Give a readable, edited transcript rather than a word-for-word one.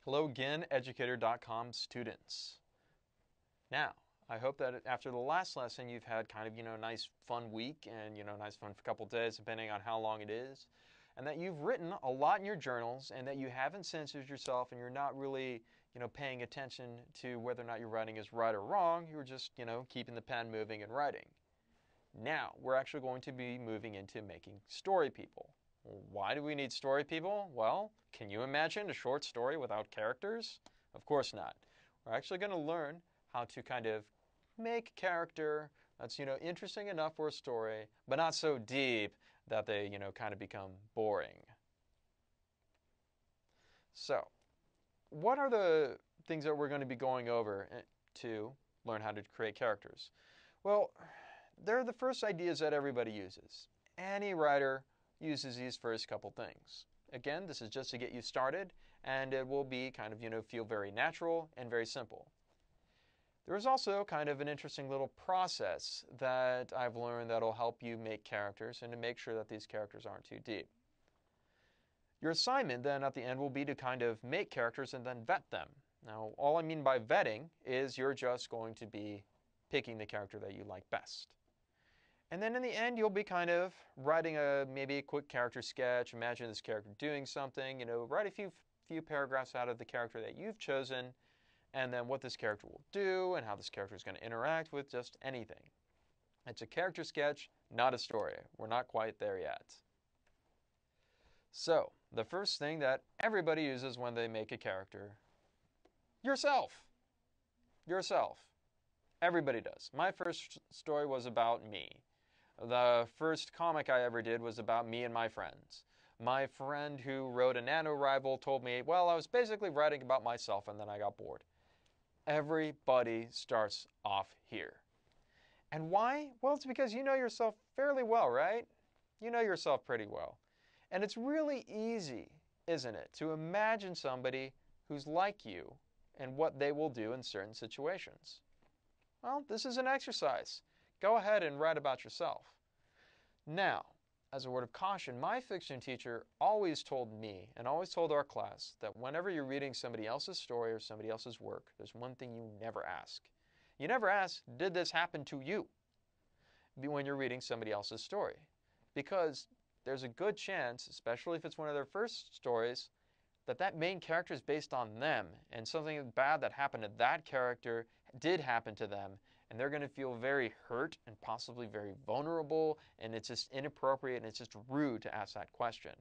Hello again, Educator.com students. Now, I hope that after the last lesson you've had kind of, a nice fun week and, nice fun for a couple days depending on how long it is. And that you've written a lot in your journals and that you haven't censored yourself and you're not really, paying attention to whether or not your writing is right or wrong. You're just, keeping the pen moving and writing. Now, we're actually going to be moving into making story people. Why do we need story people? Well, can you imagine a short story without characters? Of course not. We're actually going to learn how to kind of make character that's, interesting enough for a story, but not so deep that they, kind of become boring. So, what are the things that we're going to be going over to learn how to create characters? Well, they're the first ideas that everybody uses. Any writer uses these first couple things. Again, this is just to get you started, and it will be kind of, feel very natural and very simple. There is also kind of an interesting little process that I've learned that'll help you make characters and to make sure that these characters aren't too deep. Your assignment then at the end will be to kind of make characters and then vet them. Now, all I mean by vetting is you're just going to be picking the character that you like best. And then in the end, you'll be kind of writing maybe a quick character sketch. Imagine this character doing something, write a few paragraphs out of the character that you've chosen, and then what this character will do and how this character is going to interact with just anything. It's a character sketch, not a story. We're not quite there yet. So, the first thing that everybody uses when they make a character, yourself. Yourself. Everybody does. My first story was about me. The first comic I ever did was about me and my friends. My friend who wrote a NaNoWriMo told me, well, I was basically writing about myself and then I got bored. Everybody starts off here. And why? Well, it's because you know yourself fairly well, right? You know yourself pretty well. And it's really easy, isn't it, to imagine somebody who's like you and what they will do in certain situations. Well, this is an exercise. Go ahead and write about yourself. Now, as a word of caution, my fiction teacher always told me and always told our class that whenever you're reading somebody else's story or somebody else's work, there's one thing you never ask. You never ask, did this happen to you? When you're reading somebody else's story. Because there's a good chance, especially if it's one of their first stories, that that main character is based on them and something bad that happened to that character did happen to them, and they're going to feel very hurt and possibly very vulnerable, and it's just inappropriate and it's just rude to ask that question.